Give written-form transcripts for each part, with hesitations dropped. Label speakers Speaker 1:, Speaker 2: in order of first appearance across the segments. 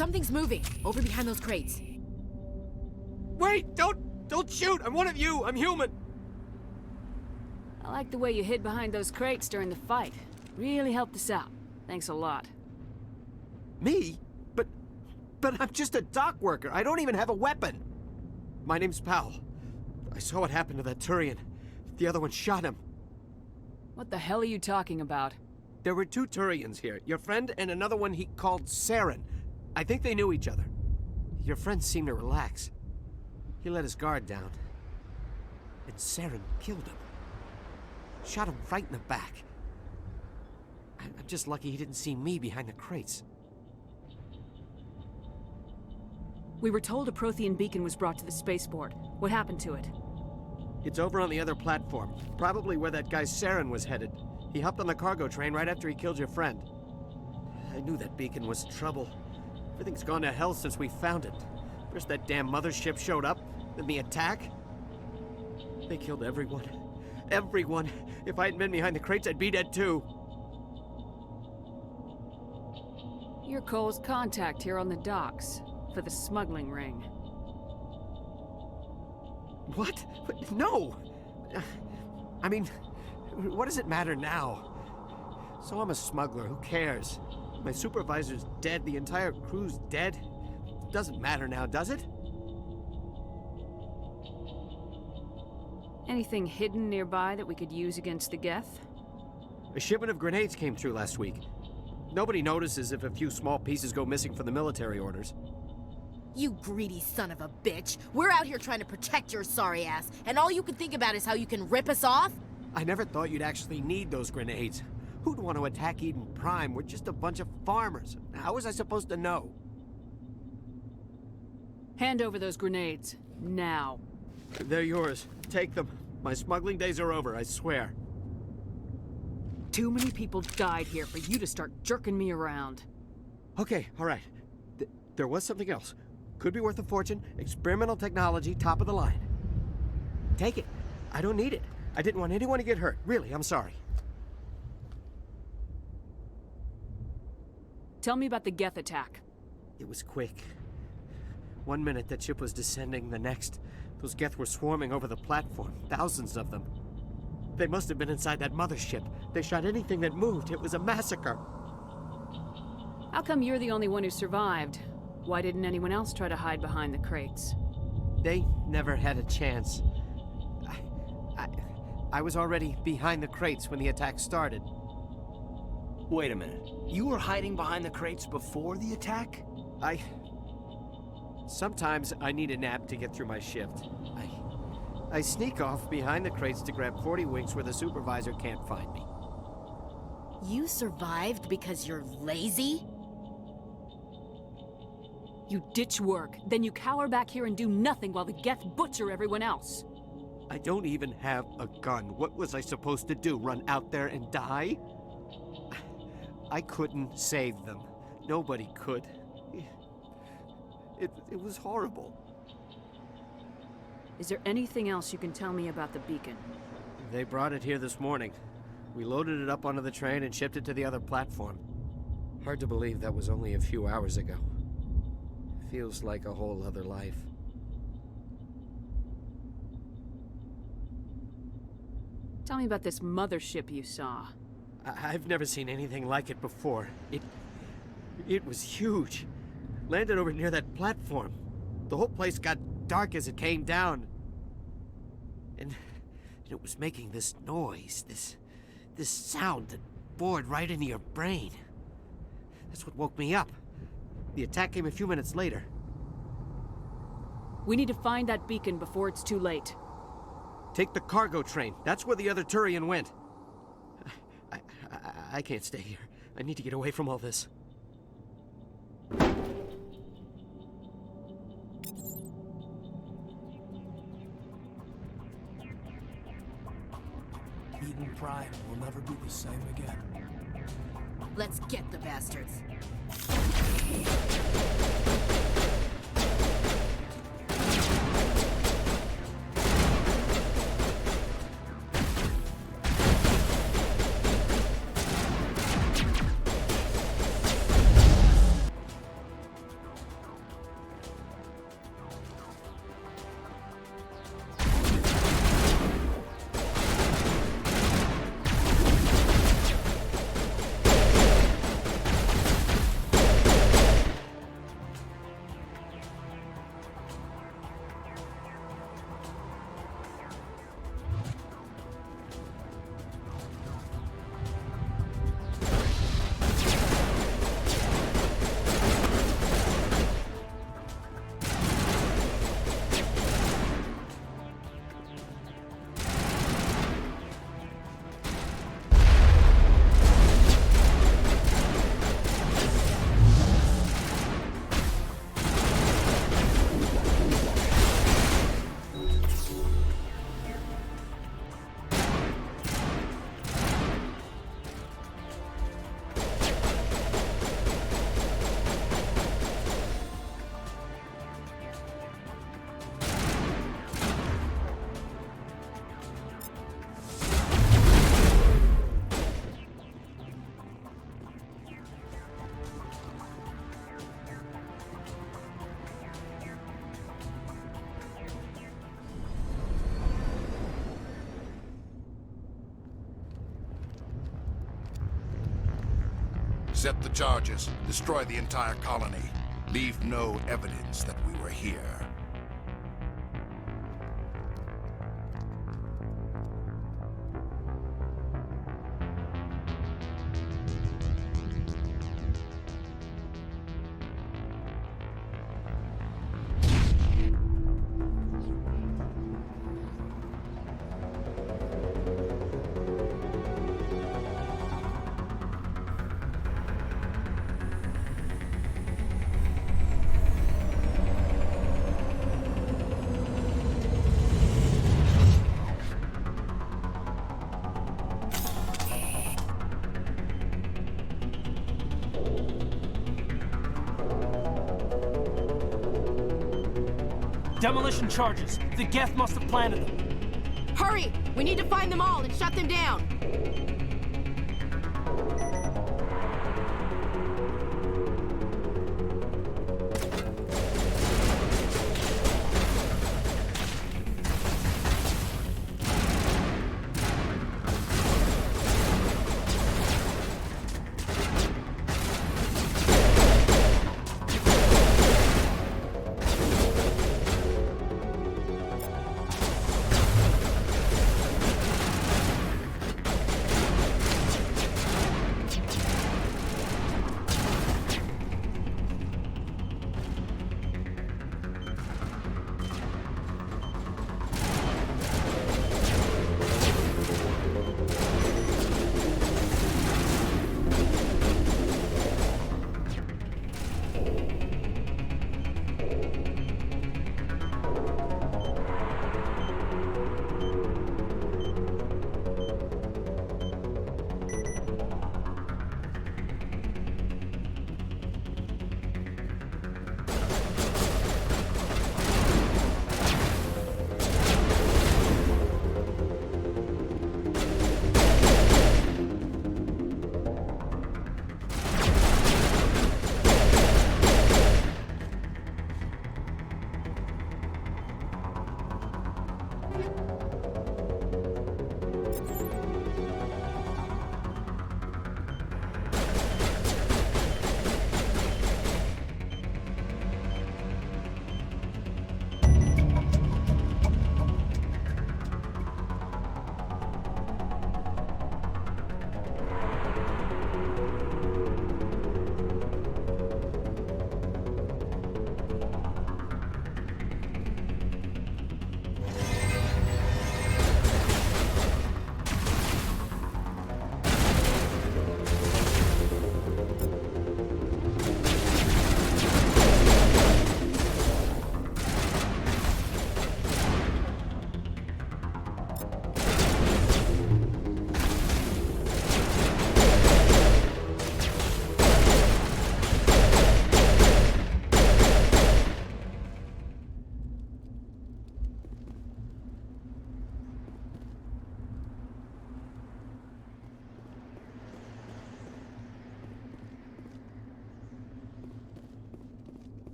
Speaker 1: Something's moving, over behind those crates.
Speaker 2: Wait! Don't shoot! I'm one of you! I'm human!
Speaker 3: I like the way you hid behind those crates during the fight. Really helped us out. Thanks a lot.
Speaker 2: Me? But I'm just a dock worker. I don't even have a weapon. My name's Powell. I saw what happened to that Turian. The other one shot him.
Speaker 3: What the hell are you talking about?
Speaker 2: There were two Turians here. Your friend and another one he called Saren. I think they knew each other. Your friend seemed to relax. He let his guard down. And Saren killed him. Shot him right in the back. I'm just lucky he didn't see me behind the crates.
Speaker 3: We were told a Prothean beacon was brought to the spaceport. What happened to it?
Speaker 2: It's over on the other platform. Probably where that guy Saren was headed. He hopped on the cargo train right after he killed your friend. I knew that beacon was trouble. Everything's gone to hell since we found it. First that damn mothership showed up, then the attack. They killed everyone. Everyone. If I hadn't been behind the crates, I'd be dead too.
Speaker 3: You're Cole's contact here on the docks, for the smuggling ring.
Speaker 2: What? No! I mean, what does it matter now? So I'm a smuggler, who cares? My supervisor's dead, the entire crew's dead. It doesn't matter now, does it?
Speaker 3: Anything hidden nearby that we could use against the Geth?
Speaker 2: A shipment of grenades came through last week. Nobody notices if a few small pieces go missing from the military orders.
Speaker 1: You greedy son of a bitch. We're out here trying to protect your sorry ass, and all you can think about is how you can rip us off?
Speaker 2: I never thought you'd actually need those grenades. Who'd want to attack Eden Prime? We're just a bunch of farmers. How was I supposed to know?
Speaker 3: Hand over those grenades. Now.
Speaker 2: They're yours. Take them. My smuggling days are over, I swear.
Speaker 3: Too many people died here for you to start jerking me around.
Speaker 2: Okay, all right. There was something else. Could be worth a fortune. Experimental technology, top of the line. Take it. I don't need it. I didn't want anyone to get hurt. Really, I'm sorry.
Speaker 3: Tell me about the Geth attack.
Speaker 2: It was quick. 1 minute that ship was descending, the next, those Geth were swarming over the platform. Thousands of them. They must have been inside that mothership. They shot anything that moved. It was a massacre.
Speaker 3: How come you're the only one who survived? Why didn't anyone else try to hide behind the crates?
Speaker 2: They never had a chance. I was already behind the crates when the attack started.
Speaker 4: Wait a minute. You were hiding behind the crates before the attack?
Speaker 2: Sometimes I need a nap to get through my shift. I sneak off behind the crates to grab 40 winks where the supervisor can't find me.
Speaker 1: You survived because you're lazy?
Speaker 3: You ditch work, then you cower back here and do nothing while the Geth butcher everyone else.
Speaker 2: I don't even have a gun. What was I supposed to do? Run out there and die? I couldn't save them. Nobody could. It was horrible.
Speaker 3: Is there anything else you can tell me about the beacon?
Speaker 2: They brought it here this morning. We loaded it up onto the train and shipped it to the other platform. Hard to believe that was only a few hours ago. Feels like a whole other life.
Speaker 3: Tell me about this mothership you saw.
Speaker 2: I've never seen anything like it before. It was huge. Landed over near that platform. The whole place got dark as it came down. And it was making this noise, this sound that bored right into your brain. That's what woke me up. The attack came a few minutes later.
Speaker 3: We need to find that beacon before it's too late.
Speaker 2: Take the cargo train. That's where the other Turian went. I can't stay here. I need to get away from all this.
Speaker 5: Eden Prime will never be the same again.
Speaker 1: Let's get the bastards.
Speaker 6: Set the charges. Destroy the entire colony. Leave no evidence that we were here.
Speaker 5: Demolition charges. The Geth must have planted them.
Speaker 1: Hurry! We need to find them all and shut them down!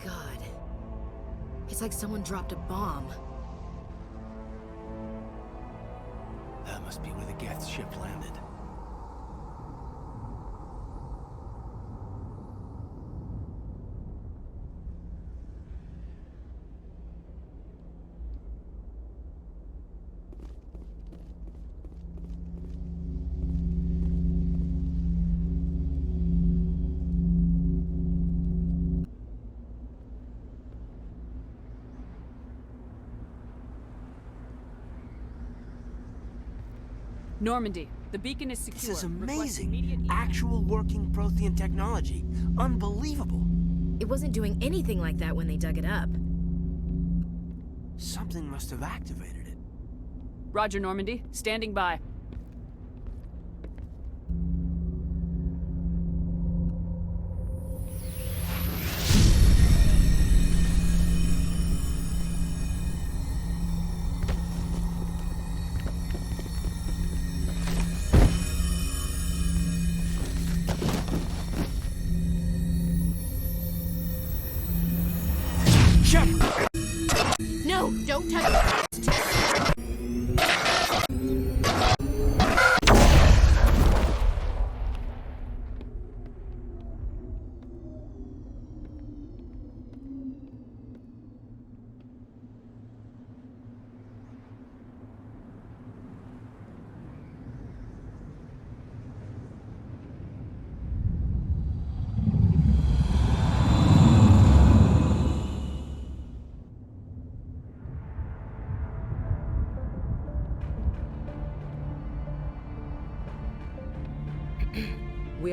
Speaker 1: God. It's like someone dropped a bomb.
Speaker 4: That must be where the Geth ship landed.
Speaker 3: Normandy, the beacon is secure.
Speaker 4: This is
Speaker 3: Request
Speaker 4: amazing.
Speaker 3: immediate evac.
Speaker 4: Actual working Prothean technology. Unbelievable.
Speaker 1: It wasn't doing anything like that when they dug it up.
Speaker 4: Something must have activated it.
Speaker 3: Roger, Normandy. Standing by.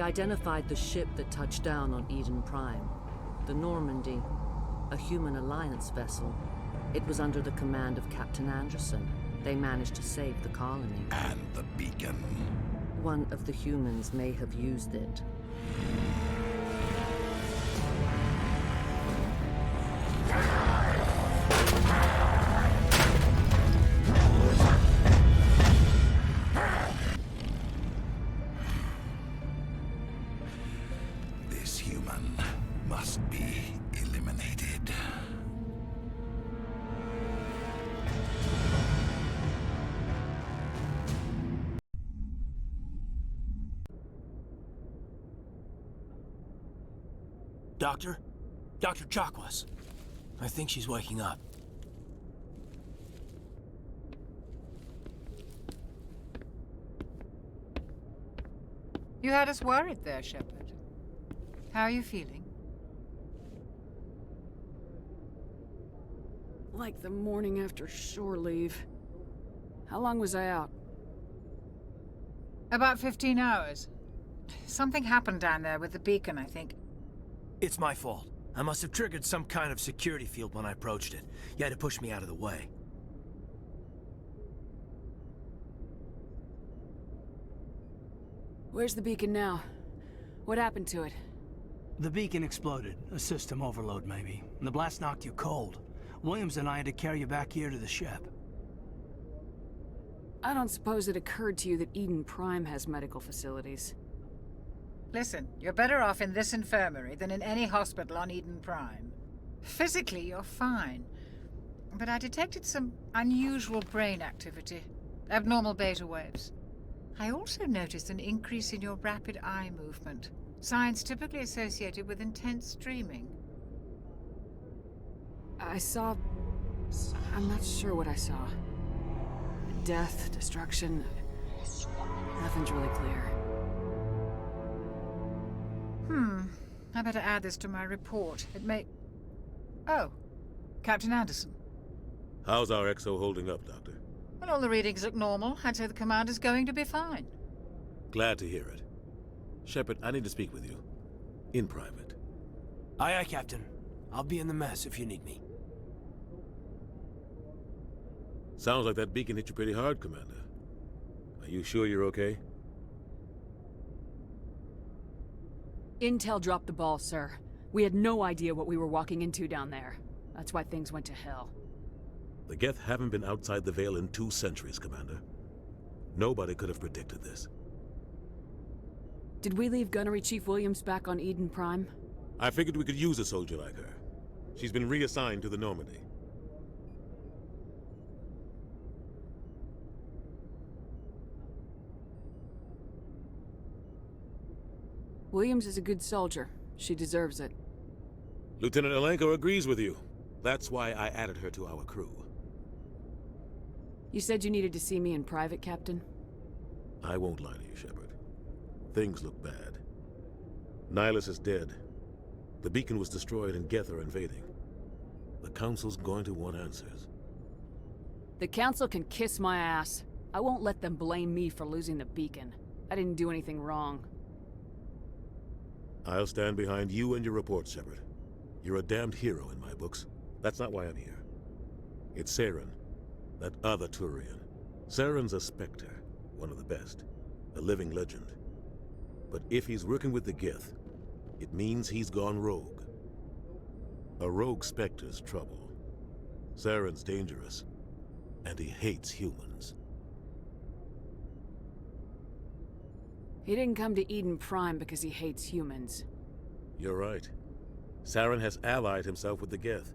Speaker 7: identified the ship that touched down on Eden Prime. The Normandy, a human alliance vessel. It was under the command of Captain Anderson. They managed to save the colony.
Speaker 6: And the beacon.
Speaker 7: One of the humans may have used it.
Speaker 6: This human must be eliminated.
Speaker 5: Doctor? Dr. Chakwas. I think she's waking up.
Speaker 8: You had us worried there, Shepard. How are you feeling?
Speaker 3: Like the morning after shore leave. How long was I out?
Speaker 8: About 15 hours. Something happened down there with the beacon, I think.
Speaker 5: It's my fault. I must have triggered some kind of security field when I approached it. You had to push me out of the way.
Speaker 3: Where's the beacon now? What happened to it?
Speaker 5: The beacon exploded. A system overload, maybe. And the blast knocked you cold. Williams and I had to carry you back here to the ship.
Speaker 3: I don't suppose it occurred to you that Eden Prime has medical facilities.
Speaker 8: Listen, you're better off in this infirmary than in any hospital on Eden Prime. Physically, you're fine. But I detected some unusual brain activity. Abnormal beta waves. I also noticed an increase in your rapid eye movement. Signs typically associated with intense dreaming.
Speaker 3: I saw... I'm not sure what I saw. Death, destruction... Nothing's really clear.
Speaker 8: I better add this to my report. It may... Oh, Captain Anderson.
Speaker 9: How's our XO holding up, Doctor?
Speaker 8: Well, all the readings look normal. I'd say the commander's going to be fine.
Speaker 9: Glad to hear it. Shepard, I need to speak with you. In private.
Speaker 5: Aye, aye, Captain. I'll be in the mess if you need me.
Speaker 9: Sounds like that beacon hit you pretty hard, Commander. Are you sure you're okay?
Speaker 3: Intel dropped the ball, sir. We had no idea what we were walking into down there. That's why things went to hell.
Speaker 9: The Geth haven't been outside the Veil in 2 centuries, Commander. Nobody could have predicted this.
Speaker 3: Did we leave Gunnery Chief Williams back on Eden Prime?
Speaker 9: I figured we could use a soldier like her. She's been reassigned to the Normandy.
Speaker 3: Williams is a good soldier. She deserves it.
Speaker 9: Lieutenant Alenko agrees with you. That's why I added her to our crew.
Speaker 3: You said you needed to see me in private, Captain?
Speaker 9: I won't lie to you, Shepard. Things look bad. Nihilus is dead. The beacon was destroyed and Geth are invading. The Council's going to want answers.
Speaker 3: The Council can kiss my ass. I won't let them blame me for losing the beacon. I didn't do anything wrong.
Speaker 9: I'll stand behind you and your report, Shepard. You're a damned hero in my books. That's not why I'm here. It's Saren, that other Turian. Saren's a Spectre, one of the best, a living legend. But if he's working with the Geth, it means he's gone rogue. A rogue Spectre's trouble. Saren's dangerous, and he hates humans.
Speaker 3: He didn't come to Eden Prime because he hates humans.
Speaker 9: You're right. Saren has allied himself with the Geth.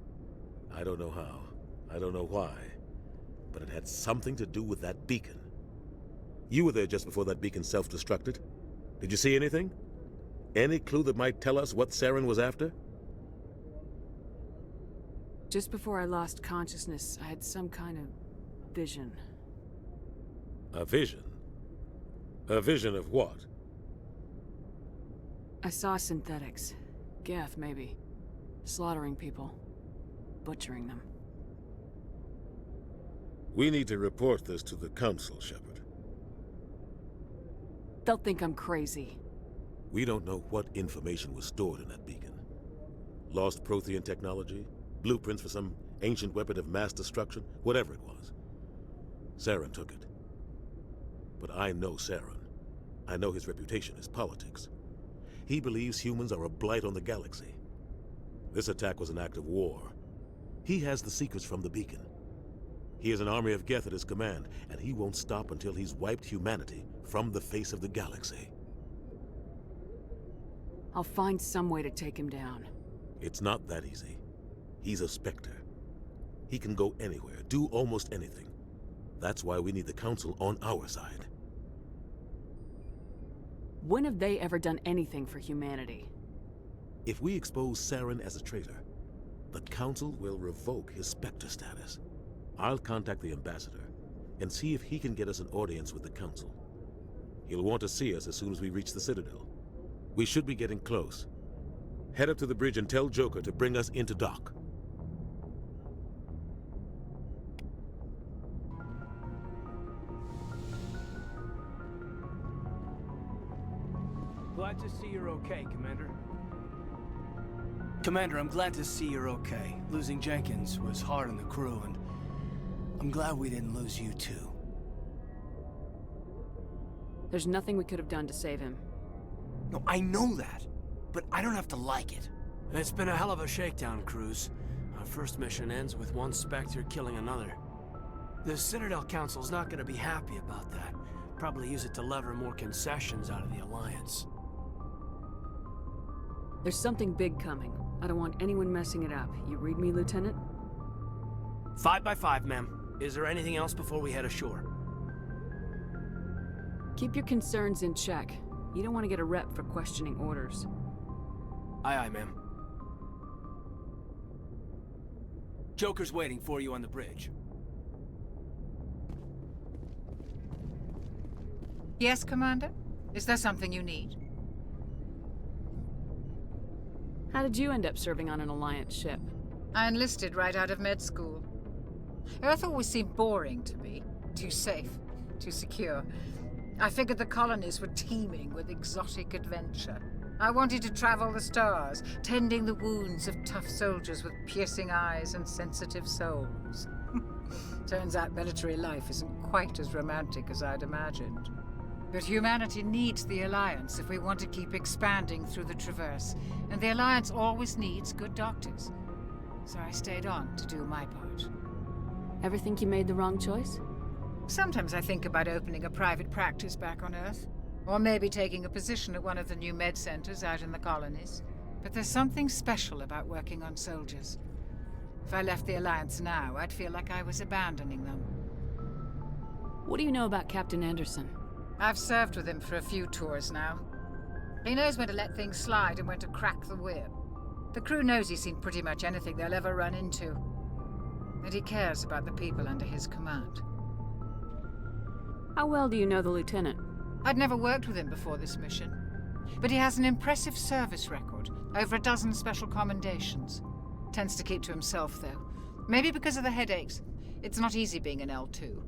Speaker 9: I don't know how. I don't know why. But it had something to do with that beacon. You were there just before that beacon self-destructed. Did you see anything? Any clue that might tell us what Saren was after?
Speaker 3: Just before I lost consciousness, I had some kind of vision.
Speaker 9: A vision? A vision of what?
Speaker 3: I saw synthetics. Geth, maybe. Slaughtering people. Butchering them.
Speaker 9: We need to report this to the Council, Shepard.
Speaker 3: They'll think I'm crazy.
Speaker 9: We don't know what information was stored in that beacon. Lost Prothean technology, blueprints for some ancient weapon of mass destruction, whatever it was. Saren took it. But I know Saren. I know his reputation is politics. He believes humans are a blight on the galaxy. This attack was an act of war. He has the secrets from the beacon. He has an army of Geth at his command, and he won't stop until he's wiped humanity from the face of the galaxy.
Speaker 3: I'll find some way to take him down.
Speaker 9: It's not that easy. He's a Spectre. He can go anywhere, do almost anything. That's why we need the Council on our side.
Speaker 3: When have they ever done anything for humanity?
Speaker 9: If we expose Saren as a traitor, the Council will revoke his Spectre status. I'll contact the Ambassador and see if he can get us an audience with the Council. He'll want to see us as soon as we reach the Citadel. We should be getting close. Head up to the bridge and tell Joker to bring us into dock.
Speaker 5: Glad to see you're okay, Commander. Commander, I'm glad to see you're okay. Losing Jenkins was hard on the crew, and I'm glad we didn't lose you too.
Speaker 3: There's nothing we could have done to save him.
Speaker 5: No, I know that, but I don't have to like it. It's been a hell of a shakedown, Cruz. Our first mission ends with one Spectre killing another. The Citadel Council's not gonna be happy about that. Probably use it to lever more concessions out of the Alliance.
Speaker 3: There's something big coming. I don't want anyone messing it up. You read me, Lieutenant?
Speaker 5: 5 by 5, ma'am. Is there anything else before we head ashore?
Speaker 3: Keep your concerns in check. You don't want to get a rep for questioning orders.
Speaker 5: Aye, aye, ma'am. Joker's waiting for you on the bridge.
Speaker 8: Yes, Commander? Is there something you need?
Speaker 3: How did you end up serving on an Alliance ship?
Speaker 8: I enlisted right out of med school. Earth always seemed boring to me. Too safe, too secure. I figured the colonies were teeming with exotic adventure. I wanted to travel the stars, tending the wounds of tough soldiers with piercing eyes and sensitive souls. Turns out military life isn't quite as romantic as I'd imagined. But humanity needs the Alliance if we want to keep expanding through the Traverse, and the Alliance always needs good doctors. So I stayed on to do my part.
Speaker 3: Ever think you made the wrong choice?
Speaker 8: Sometimes I think about opening a private practice back on Earth, or maybe taking a position at one of the new med centers out in the colonies. But there's something special about working on soldiers. If I left the Alliance now, I'd feel like I was abandoning them.
Speaker 3: What do you know about Captain Anderson?
Speaker 8: I've served with him for a few tours now. He knows when to let things slide and when to crack the whip. The crew knows he's seen pretty much anything they'll ever run into. And he cares about the people under his command.
Speaker 3: How well do you know the Lieutenant?
Speaker 8: I'd never worked with him before this mission. But he has an impressive service record, over a dozen special commendations. Tends to keep to himself, though. Maybe because of the headaches. It's not easy being an L2.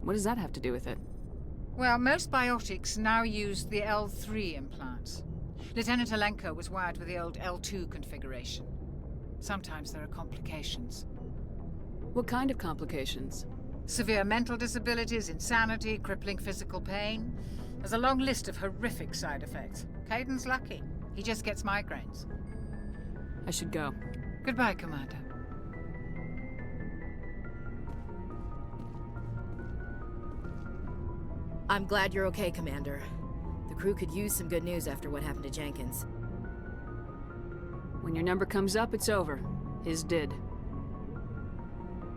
Speaker 3: What does that have to do with it?
Speaker 8: Well, most biotics now use the L3 implants. Lieutenant Alenko was wired with the old L2 configuration. Sometimes there are complications.
Speaker 3: What kind of complications?
Speaker 8: Severe mental disabilities, insanity, crippling physical pain. There's a long list of horrific side effects. Caden's lucky. He just gets migraines.
Speaker 3: I should go.
Speaker 8: Goodbye, Commander.
Speaker 1: I'm glad you're okay, Commander. The crew could use some good news after what happened to Jenkins.
Speaker 3: When your number comes up, it's over. His did.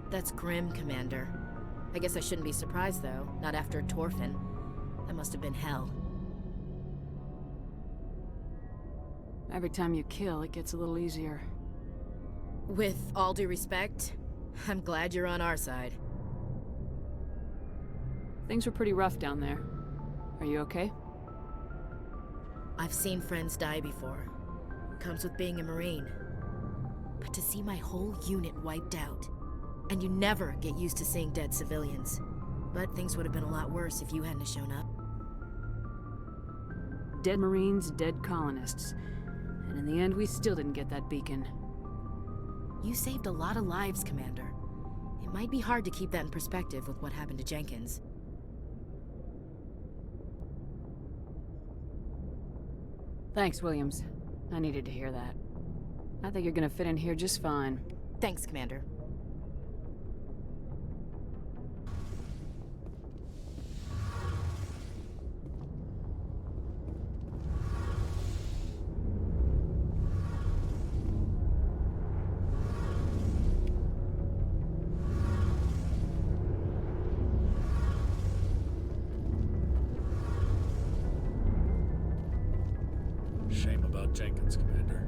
Speaker 1: That's grim, Commander. I guess I shouldn't be surprised, though. Not after Torfin. That must have been hell.
Speaker 3: Every time you kill, it gets a little easier.
Speaker 1: With all due respect, I'm glad you're on our side.
Speaker 3: Things were pretty rough down there. Are you okay?
Speaker 1: I've seen friends die before. Comes with being a Marine. But to see my whole unit wiped out, and you never get used to seeing dead civilians. But things would have been a lot worse if you hadn't shown up.
Speaker 3: dead Marines, dead colonists. And in the end, we still didn't get that beacon.
Speaker 1: You saved a lot of lives, Commander. It might be hard to keep that in perspective with what happened to Jenkins.
Speaker 3: Thanks, Williams. I needed to hear that. I think you're gonna fit in here just fine.
Speaker 1: Thanks, Commander.
Speaker 5: Shame about Jenkins, Commander.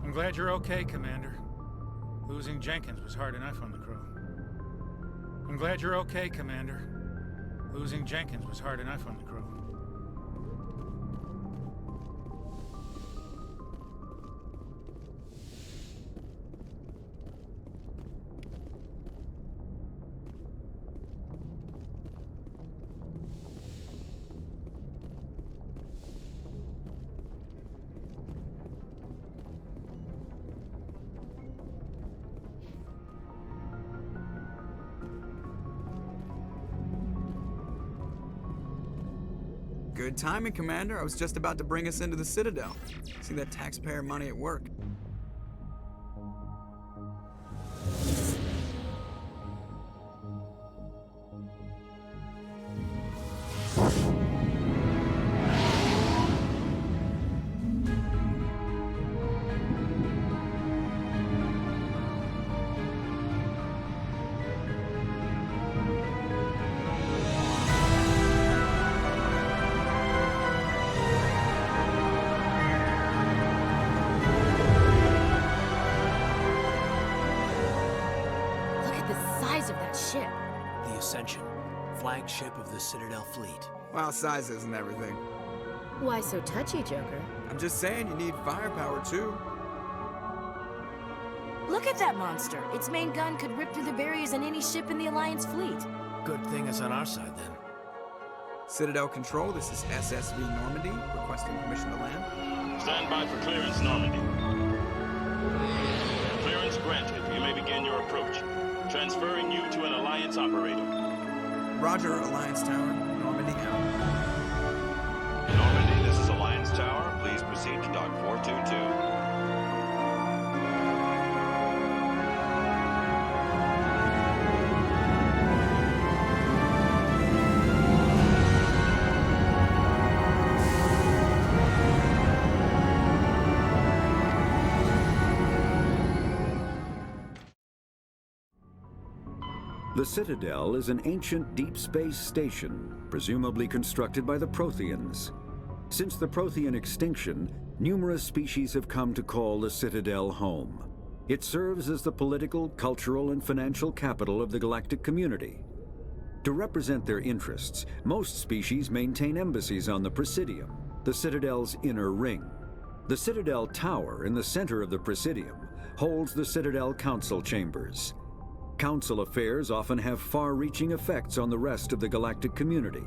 Speaker 10: I'm glad you're okay, Commander. Losing Jenkins was hard enough on the crew. I'm glad you're okay, Commander. Losing Jenkins was hard enough on the crew.
Speaker 11: Good timing, Commander. I was just about to bring us into the Citadel. See that taxpayer money at work.
Speaker 4: Flagship of the Citadel fleet.
Speaker 11: Well, size isn't everything.
Speaker 1: Why so touchy, Joker?
Speaker 11: I'm just saying you need firepower, too.
Speaker 1: Look at that monster! Its main gun could rip through the barriers in any ship in the Alliance fleet.
Speaker 4: Good thing it's on our side, then.
Speaker 11: Citadel Control, this is SSV Normandy, requesting permission to land.
Speaker 12: Stand by for clearance, Normandy. Clearance granted. You may begin your approach. Transferring you to an Alliance operator.
Speaker 11: Roger, Alliance Tower. Normandy out.
Speaker 12: Normandy, this is Alliance Tower. Please proceed to Dock 422.
Speaker 13: The Citadel is an ancient deep space station, presumably constructed by the Protheans. Since the Prothean extinction, numerous species have come to call the Citadel home. It serves as the political, cultural, and financial capital of the galactic community. To represent their interests, most species maintain embassies on the Presidium, the Citadel's inner ring. The Citadel Tower in the center of the Presidium holds the Citadel Council Chambers. Council affairs often have far-reaching effects on the rest of the galactic community.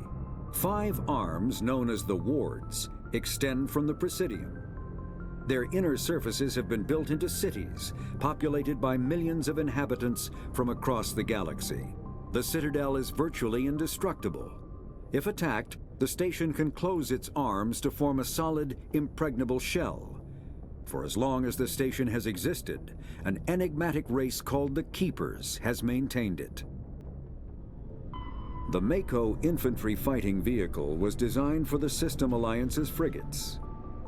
Speaker 13: 5 arms, known as the Wards, extend from the Presidium. Their inner surfaces have been built into cities, populated by millions of inhabitants from across the galaxy. The Citadel is virtually indestructible. If attacked, the station can close its arms to form a solid, impregnable shell. For as long as the station has existed, an enigmatic race called the Keepers has maintained it. The Mako infantry fighting vehicle was designed for the System Alliance's frigates.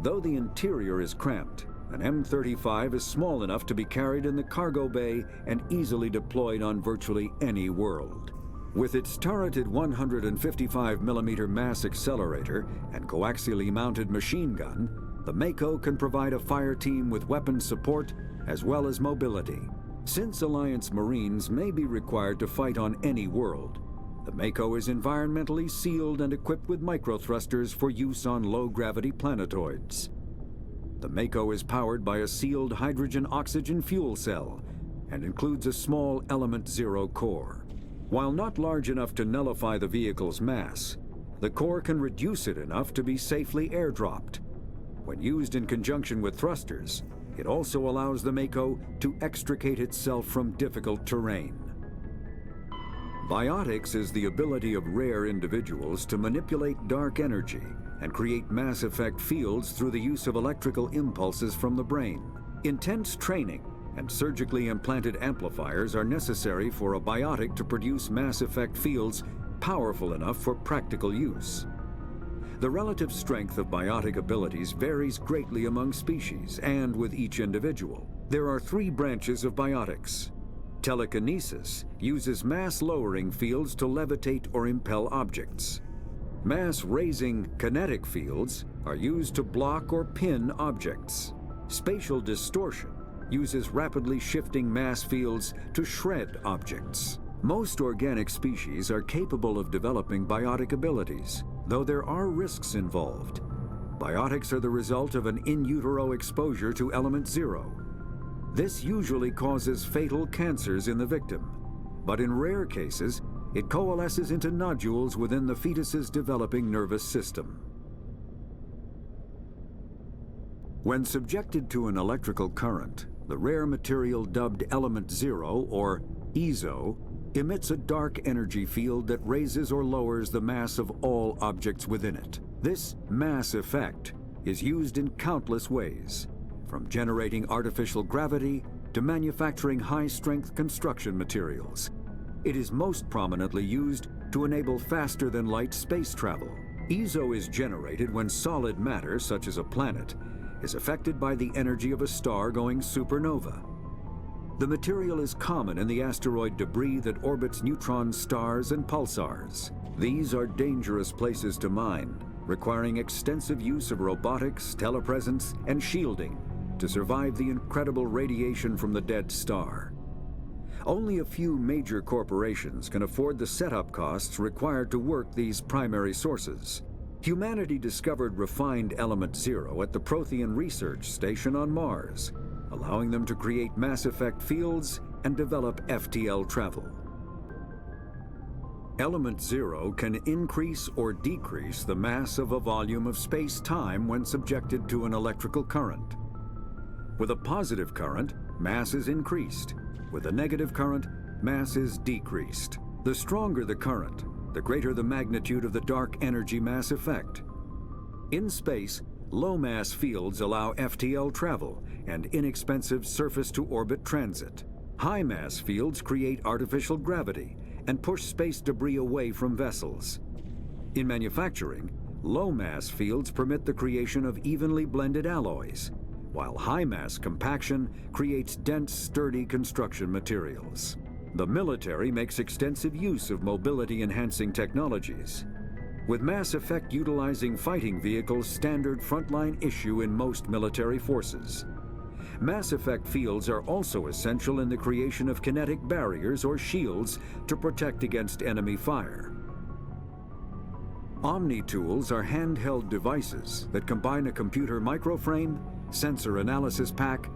Speaker 13: Though the interior is cramped, an M35 is small enough to be carried in the cargo bay and easily deployed on virtually any world. With its turreted 155mm mass accelerator and coaxially mounted machine gun, the Mako can provide a fire team with weapons support as well as mobility. Since Alliance Marines may be required to fight on any world, The Mako is environmentally sealed and equipped with microthrusters for use on low-gravity planetoids. The Mako is powered by a sealed hydrogen-oxygen fuel cell and includes a small Element 0 core. While not large enough to nullify the vehicle's mass, the core can reduce it enough to be safely airdropped. When used in conjunction with thrusters, it also allows the Mako to extricate itself from difficult terrain. Biotics is the ability of rare individuals to manipulate dark energy and create mass effect fields through the use of electrical impulses from the brain. Intense training and surgically implanted amplifiers are necessary for a biotic to produce mass effect fields powerful enough for practical use. The relative strength of biotic abilities varies greatly among species and with each individual. There are 3 branches of biotics. Telekinesis uses mass-lowering fields to levitate or impel objects. Mass-raising kinetic fields are used to block or pin objects. Spatial distortion uses rapidly shifting mass fields to shred objects. Most organic species are capable of developing biotic abilities, though there are risks involved. Biotics are the result of an in utero exposure to Element 0. This usually causes fatal cancers in the victim, but in rare cases, it coalesces into nodules within the fetus's developing nervous system. When subjected to an electrical current, the rare material dubbed Element 0, or Eezo, emits a dark energy field that raises or lowers the mass of all objects within it. This mass effect is used in countless ways, from generating artificial gravity to manufacturing high-strength construction materials. It is most prominently used to enable faster-than-light space travel. Eezo is generated when solid matter, such as a planet, is affected by the energy of a star going supernova. The material is common in the asteroid debris that orbits neutron stars and pulsars. These are dangerous places to mine, requiring extensive use of robotics, telepresence, and shielding to survive the incredible radiation from the dead star. Only a few major corporations can afford the setup costs required to work these primary sources. Humanity discovered refined Element 0 at the Prothean research station on Mars, allowing them to create mass effect fields and develop FTL travel. Element 0 can increase or decrease the mass of a volume of space-time when subjected to an electrical current. With a positive current, mass is increased. With a negative current, mass is decreased. The stronger the current, the greater the magnitude of the dark energy mass effect. In space, low-mass fields allow FTL travel and inexpensive surface-to-orbit transit. High-mass fields create artificial gravity and push space debris away from vessels. In manufacturing, low-mass fields permit the creation of evenly blended alloys, while high-mass compaction creates dense, sturdy construction materials. The military makes extensive use of mobility-enhancing technologies, with mass effect utilizing fighting vehicles standard frontline issue in most military forces. Mass effect fields are also essential in the creation of kinetic barriers or shields to protect against enemy fire. Omni-tools are handheld devices that combine a computer microframe, sensor analysis pack,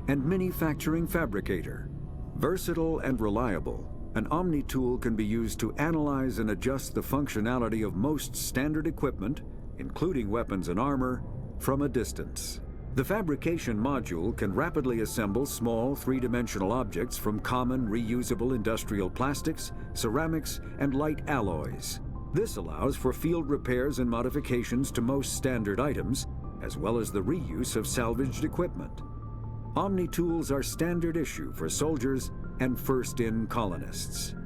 Speaker 13: and manufacturing fabricator. Versatile and reliable, an Omni-tool can be used to analyze and adjust the functionality of most standard equipment, including weapons and armor, from a distance. The fabrication module can rapidly assemble small three-dimensional objects from common reusable industrial plastics, ceramics, and light alloys. This allows for field repairs and modifications to most standard items, as well as the reuse of salvaged equipment. Omni-tools are standard issue for soldiers and first-in colonists.